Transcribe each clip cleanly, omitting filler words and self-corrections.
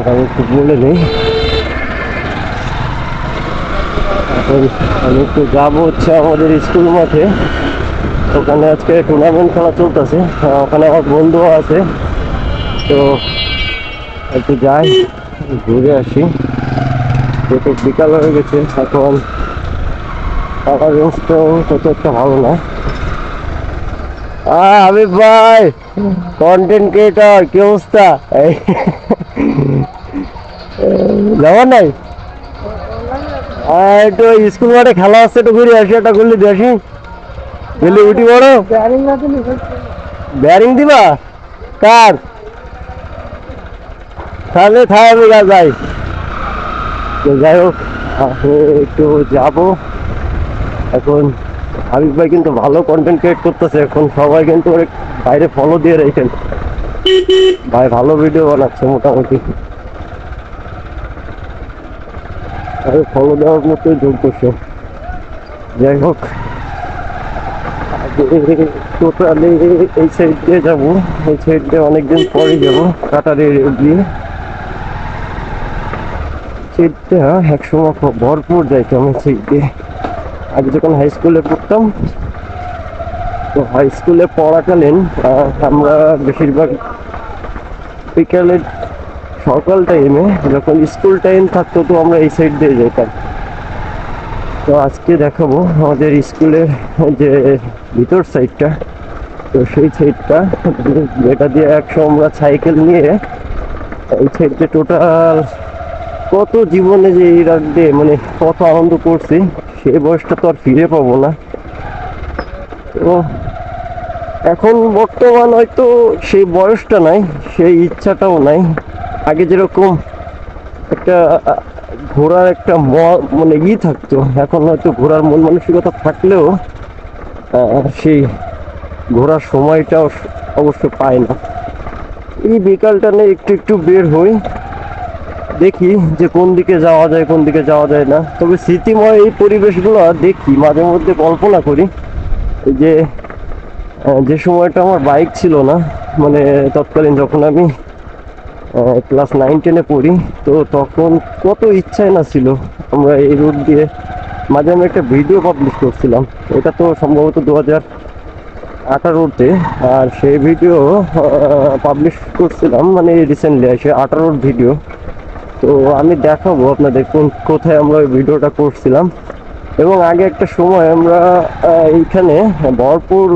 আমি একটু বলে নেই। এখন আমি একটু যাবো হচ্ছে আমাদের স্কুল মাঠে, ওখানে আজকে টুর্নামেন্ট খেলা চলতেছে, ওখানে আমার বন্ধুও আছে, তো একটু যাই ঘুরে আসি। যেহেতু বিকাল হয়ে গেছে, এখন টাকার রেঞ্জটাও তত একটা ভালো না। হাবিব ভাই, কন্টেন্ট ক্রিয়েটর, কি অবস্থা? যাবার নাই? একটু স্কুল মাঠে খেলা আসছে, একটু ঘুরে আসি, একটা গুলি দিয়ে আসি। গুলি উঠি বড় ব্যারিং দিবা কার? তাহলে থাই আমি যাই। যাই হোক, একটু যাবো এখন। হাবিব ভাই কিন্তু ভালো কন্টেন্ট ক্রিয়েট করতেছে এখন, সবাই কিন্তু বাইরে ফলো দিয়ে রেখেন। ভাই ভালো ভিডিও বানাচ্ছে মোটামুটি, ফলো দেওয়ার মতোই যোগ্য। যাই হোক, টোটালি এই সাইড দিয়ে যাবো, এই সাইড দিয়ে অনেকদিন পরে যাবো কাটারি দিয়ে। সাইডটা একসময় ভরপুর যাইতাম এই সাইড দিয়ে, আগে যখন হাই স্কুলে পড়তাম। তো হাই স্কুলে পড়াকালীন আমরা বেশিরভাগ বিকালে, সকাল টাইমে যখন স্কুল টাইম থাকতো, তো আমরা এই সাইড দিয়ে যেতাম। তো আজকে দেখাবো আমাদের স্কুলের যে ভিতর সাইডটা, তো সেই সাইডটা যেটা দিয়ে একসময় আমরা সাইকেল নিয়ে এই সাইডে টোটাল কত জীবনে যে এই রাত দিয়ে মানে কত আনন্দ করছি, সেই বয়সটা তো আর ফিরে পাবো না। তো এখন বর্তমান হয়তো সেই বয়সটা নাই, সেই ইচ্ছাটাও নাই। আগে যেরকম একটা ঘোরার একটা মানে থাকতো, এখন হয়তো ঘোরার মন মানসিকতা থাকলেও সেই ঘোরার সময়টাও অবশ্য পায় না। এই বিকালটা নিয়ে একটু একটু বের হই, দেখি যে কোন দিকে যাওয়া যায় কোন দিকে যাওয়া যায় না। তবে স্মৃতিময় এই পরিবেশগুলো দেখি, মাঝে মধ্যে কল্পনা করি যে যে সময়টা আমার বাইক ছিল না, মানে তৎকালীন যখন আমি ক্লাস 9-10-এ পড়ি, তো তখন কত ইচ্ছাই না ছিল আমরা এই রুট দিয়ে। মাঝে আমি একটা ভিডিও পাবলিশ করছিলাম, এটা তো সম্ভবত 2018-তে, আর সেই ভিডিও পাবলিশ করছিলাম মানে রিসেন্টলি এসে 18-র ভিডিও। তো আমি দেখাবো আপনাদের কোথায় আমরা ওই ভিডিওটা করছিলাম। এবং আগে একটা সময় আমরা এইখানে ভরপুর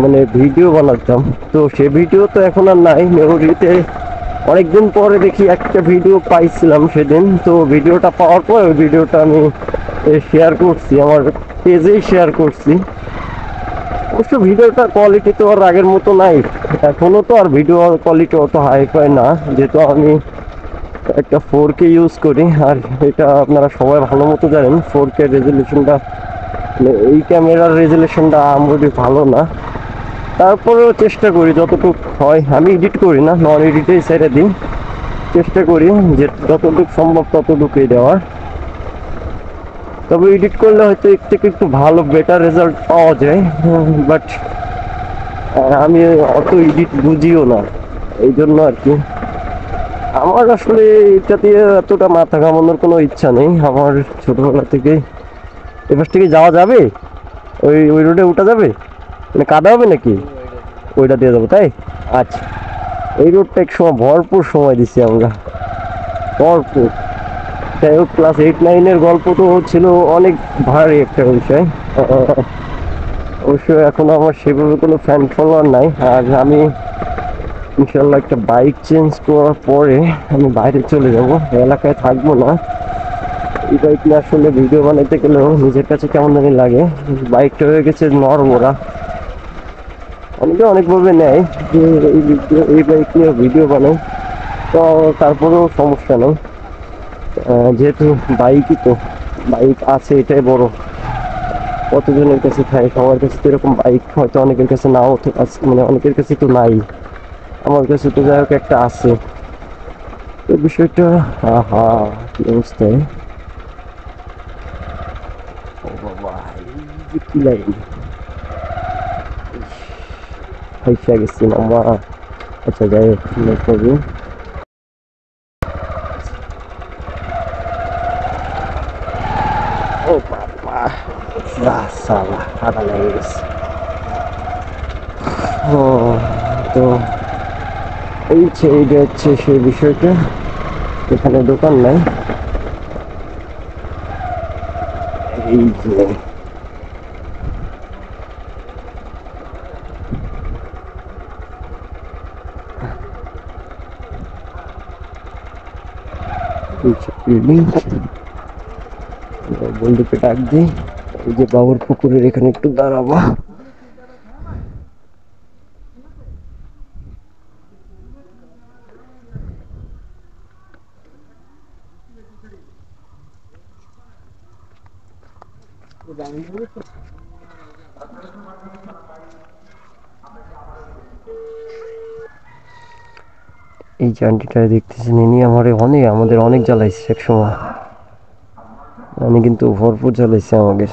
মানে ভিডিও বানাতাম, তো সে ভিডিও তো এখন আর নাই মেমোরিতে। অনেকদিন পরে দেখি একটা ভিডিও পাইছিলাম সেদিন, তো ভিডিওটা পাওয়ার পর ওই ভিডিওটা আমি শেয়ার করছি, আমার পেজেই শেয়ার করছি। অবশ্য ভিডিওটার কোয়ালিটি তো আর আগের মতো নাই, এখনো তো আর ভিডিও কোয়ালিটি অত হাই ফাই না, যেহেতু আমি একটা 4K ইউজ করি। আর এটা আপনারা সবাই ভালো মতো জানেন 4K রেজলিউশনটা, মানে এই ক্যামেরার রেজলিউশনটা আমরি ভালো না। তারপরেও চেষ্টা করি যতটুকু হয়, আমি এডিট করি না, নন এডিটেই ছেড়ে দিই, চেষ্টা করি যে যতটুকু সম্ভব ততটুকুই দেওয়ার। তবে এডিট করলে হয়তো এর থেকে একটু ভালো বেটার রেজাল্ট পাওয়া যায়, বাট আমি অত এডিট বুঝিও না, এই জন্য আর কি। আমার আসলে এটা দিয়ে এতটা মাথা ঘামানোর কোনো ইচ্ছা নেই। আমার ছোটবেলা থেকে এবার থেকে যাওয়া যাবে, ওই ওই রোডে উঠা যাবে, মানে কাদা হবে নাকি? ওইটা দিয়ে যাবো তাই? আচ্ছা, এই রোডটা এক সময় ভরপুর সময় দিচ্ছি আমরা, ভরপুর। যাই হোক, ক্লাস 8-9-এর গল্প তো ছিল অনেক ভারী একটা বিষয়। অবশ্য এখন আমার সেভাবে কোনো ফ্যান ফলোয়ার নাই। আর আমি ইনশাল্লাহ একটা বাইক চেঞ্জ করার পরে আমি বাইরে চলে যাব, এলাকায় থাকবো না। এই বাইক নিয়ে আসলে ভিডিও বানাইতে গেলেও নিজের কাছে কেমন জানি লাগে। বাইকটা হয়ে গেছে নড়বড়া, অনেকে অনেকভাবে নেয় যে এই বাইক নিয়ে ভিডিও বানাই, তো তারপরেও সমস্যা নেই, যেহেতু বাইকই তো, বাইক আছে এটাই বড়। কতজনের কাছে থাকে, সবার কাছে তো এরকম বাইক হয়তো অনেকের কাছে নাও আছে, মানে অনেকের কাছে তো নাই, আমার কাছে তো যাই হোক একটা আছে। তো বিষয়টা আহা কি অবস্থায়, ও বাবা কি লাইন পয়সা গেছি মামা। আচ্ছা যাই হোক, সালা ঠান্ডা লেগে গেছে। ও তো এইটা হচ্ছে সেই বিষয়টা, এখানে দোকান নাই। এই যে বন্ধুকে ডাক দিই, এই যে বাবুর পুকুরের এখানে একটু দাঁড়াবো। এই যে আন্টিটা দেখতেছেন, ইনি আমাদের অনেক জ্বালাইছে এক সময়, আমি কিন্তু ভরপুর জ্বালাইছে আমাকে।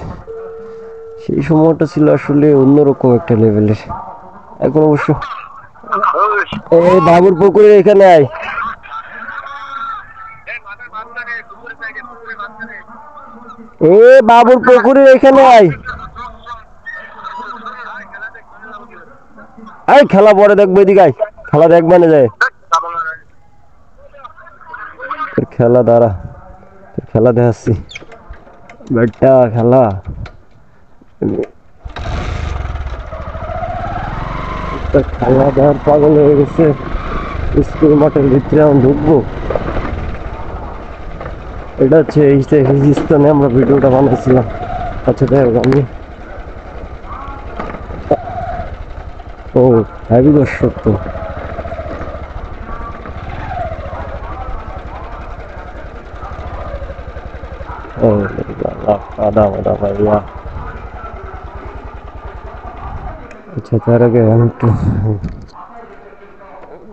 সেই সময়টা ছিল আসলে অন্যরকম একটা লেভেলের। এখন অবশ্য এই বাবুর পুকুরের এখানে আয়, এ বাবুর পুকুরের এখানে আয়। এই খেলা পরে দেখবো, এদিকে আয়, খেলা দেখবে না যায়, তোর খেলা দাঁড়া, তোর খেলা দেখাচ্ছি বেটা, খেলা খেলা দেওয়ার পাগল হয়ে গেছে। স্কুল মাঠের ভিতরে আমি ঢুকবো। এটা হচ্ছে এই স্থানে আমরা ভিডিওটা বানাইছিলাম। আচ্ছা যাই হোক, আমি ও হ্যাভি দর্শক তো। ও আদা আদা ভাইয়া। আচ্ছা তার আগে আমি একটু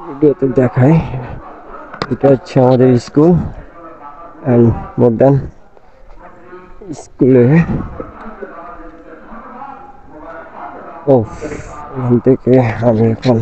ভিডিওতে দেখাই। এটা হচ্ছে আমাদের স্কুল অ্যান্ড মডার্ন স্কুলে। ও এখান থেকে আমি এখন